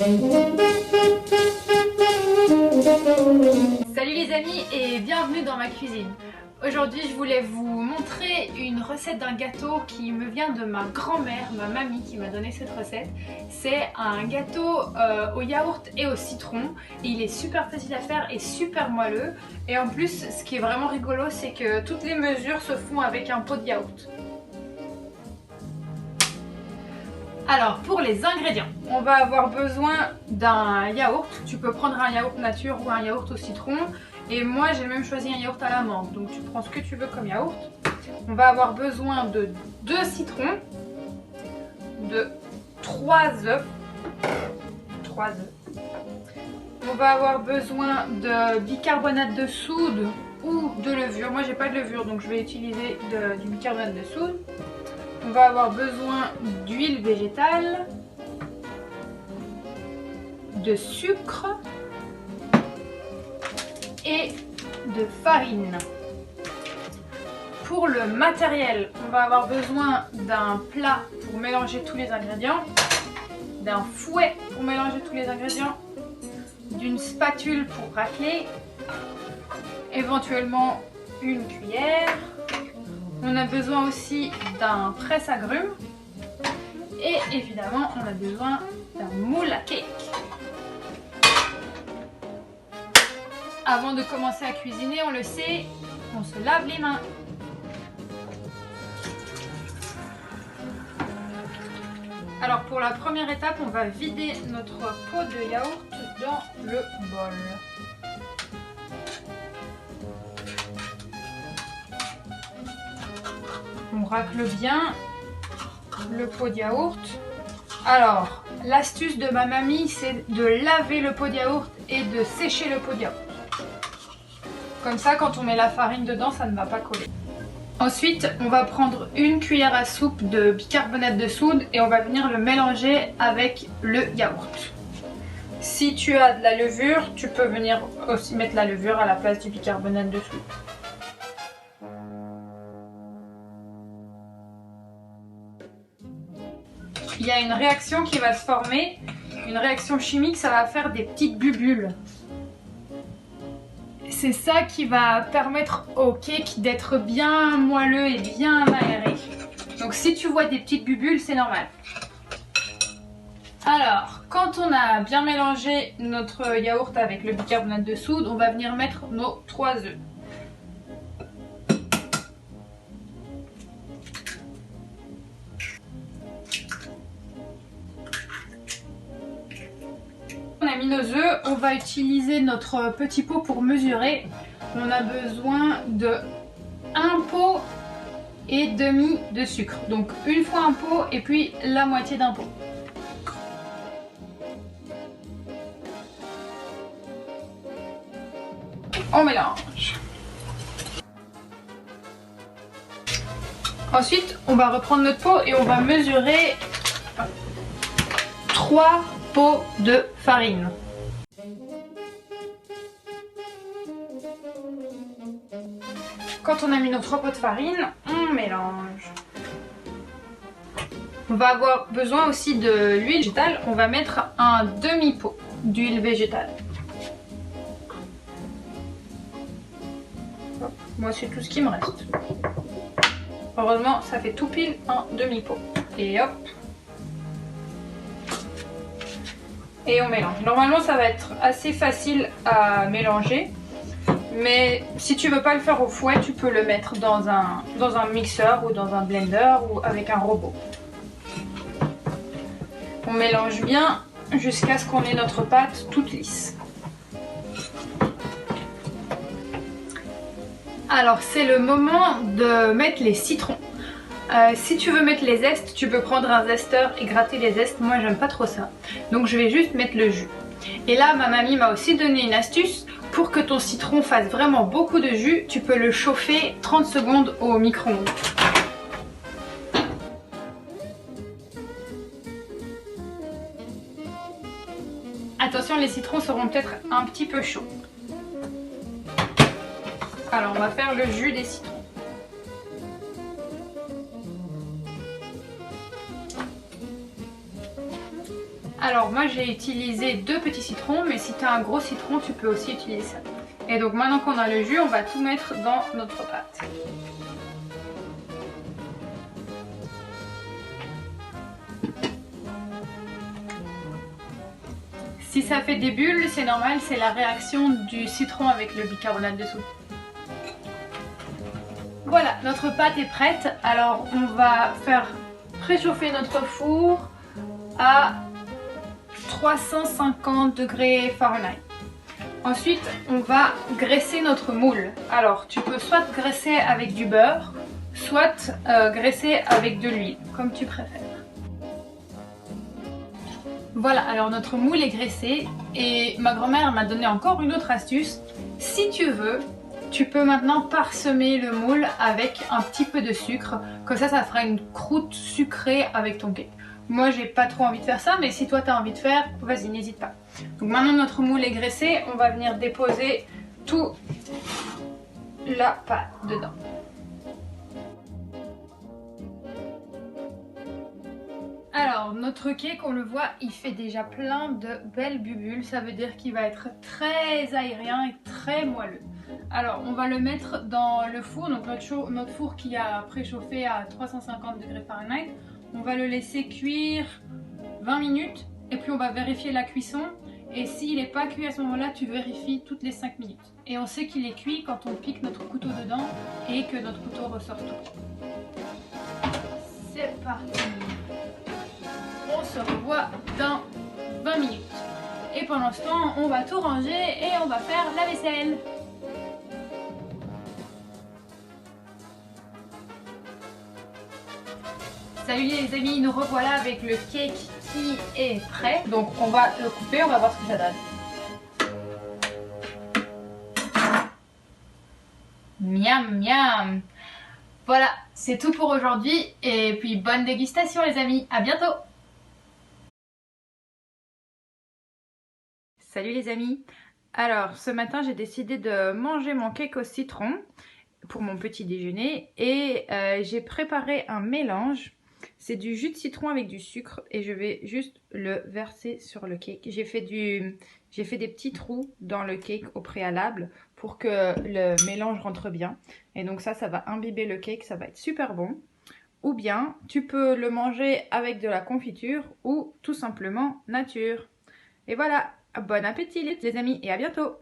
Salut les amis et bienvenue dans ma cuisine. Aujourd'hui je voulais vous montrer une recette d'un gâteau qui me vient de ma grand-mère, ma mamie qui m'a donné cette recette. C'est un gâteau au yaourt et au citron. Et il est super facile à faire et super moelleux. Et en plus ce qui est vraiment rigolo c'est que toutes les mesures se font avec un pot de yaourt. Alors pour les ingrédients, on va avoir besoin d'un yaourt. Tu peux prendre un yaourt nature ou un yaourt au citron. Et moi j'ai même choisi un yaourt à la menthe. Donc tu prends ce que tu veux comme yaourt. On va avoir besoin de 2 citrons, de 3 œufs. On va avoir besoin de bicarbonate de soude ou de levure. Moi j'ai pas de levure donc je vais utiliser du bicarbonate de soude. On va avoir besoin d'huile végétale, de sucre et de farine. Pour le matériel, on va avoir besoin d'un plat pour mélanger tous les ingrédients, d'un fouet pour mélanger tous les ingrédients, d'une spatule pour racler, éventuellement une cuillère. On a besoin aussi d'un presse-agrumes et évidemment on a besoin d'un moule à cake. Avant de commencer à cuisiner, on le sait, on se lave les mains. Alors pour la première étape, on va vider notre pot de yaourt dans le bol. On racle bien le pot de yaourt. Alors, l'astuce de ma mamie, c'est de laver le pot de yaourt et de sécher le pot de yaourt. Comme ça, quand on met la farine dedans, ça ne va pas coller. Ensuite, on va prendre une cuillère à soupe de bicarbonate de soude et on va venir le mélanger avec le yaourt. Si tu as de la levure, tu peux venir aussi mettre la levure à la place du bicarbonate de soude. Il y a une réaction qui va se former, une réaction chimique, ça va faire des petites bulles. C'est ça qui va permettre au cake d'être bien moelleux et bien aéré. Donc si tu vois des petites bulles, c'est normal. Alors, quand on a bien mélangé notre yaourt avec le bicarbonate de soude, on va venir mettre nos 3 œufs. On a mis nos œufs, on va utiliser notre petit pot pour mesurer. On a besoin de 1 pot et demi de sucre. Donc une fois un pot et puis la moitié d'un pot. On mélange. Ensuite, on va reprendre notre pot et on va mesurer 3 pots de farine. Quand on a mis nos 3 pots de farine, on mélange. On va avoir besoin aussi de l'huile végétale. On va mettre un demi-pot d'huile végétale. Hop, moi c'est tout ce qui me reste. Heureusement, ça fait tout pile un demi-pot. Et hop. Et on mélange. Normalement ça va être assez facile à mélanger, mais si tu veux pas le faire au fouet, tu peux le mettre dans un mixeur ou dans un blender ou avec un robot. On mélange bien jusqu'à ce qu'on ait notre pâte toute lisse. Alors c'est le moment de mettre les citrons. Si tu veux mettre les zestes, tu peux prendre un zesteur et gratter les zestes. Moi j'aime pas trop ça, donc je vais juste mettre le jus. Et là ma mamie m'a aussi donné une astuce. Pour que ton citron fasse vraiment beaucoup de jus, tu peux le chauffer 30 secondes au micro-ondes. Attention, les citrons seront peut-être un petit peu chauds. Alors on va faire le jus des citrons. Alors moi j'ai utilisé 2 petits citrons, mais si tu as un gros citron, tu peux aussi utiliser ça. Et donc maintenant qu'on a le jus, on va tout mettre dans notre pâte. Si ça fait des bulles, c'est normal, c'est la réaction du citron avec le bicarbonate de soude. Voilà, notre pâte est prête. Alors on va faire préchauffer notre four à 350 degrés Fahrenheit. Ensuite, on va graisser notre moule. Alors, tu peux soit graisser avec du beurre, soit graisser avec de l'huile, comme tu préfères. Voilà, alors notre moule est graissé et ma grand-mère m'a donné encore une autre astuce. Si tu veux, tu peux maintenant parsemer le moule avec un petit peu de sucre. Comme ça fera une croûte sucrée avec ton cake. Moi, j'ai pas trop envie de faire ça, mais si toi, tu as envie de faire, vas-y, n'hésite pas. Donc maintenant, notre moule est graissé. On va venir déposer tout la pâte dedans. Alors, notre cake, on le voit, il fait déjà plein de belles bulles. Ça veut dire qu'il va être très aérien et très moelleux. Alors, on va le mettre dans le four, donc notre four qui a préchauffé à 350 degrés Fahrenheit. On va le laisser cuire 20 minutes et puis on va vérifier la cuisson. Et s'il n'est pas cuit à ce moment-là, tu vérifies toutes les 5 minutes. Et on sait qu'il est cuit quand on pique notre couteau dedans et que notre couteau ressort tout. C'est parti! On se revoit dans 20 minutes. Et pendant ce temps, on va tout ranger et on va faire la vaisselle. Salut les amis, nous revoilà avec le cake qui est prêt. Donc on va le couper, on va voir ce que ça donne. Miam miam. Voilà, c'est tout pour aujourd'hui et puis bonne dégustation les amis, à bientôt. Salut les amis. Alors ce matin j'ai décidé de manger mon cake au citron pour mon petit déjeuner et j'ai préparé un mélange. C'est du jus de citron avec du sucre et je vais juste le verser sur le cake. J'ai fait des petits trous dans le cake au préalable pour que le mélange rentre bien. Et donc ça va imbiber le cake, ça va être super bon. Ou bien tu peux le manger avec de la confiture ou tout simplement nature. Et voilà, bon appétit les amis et à bientôt!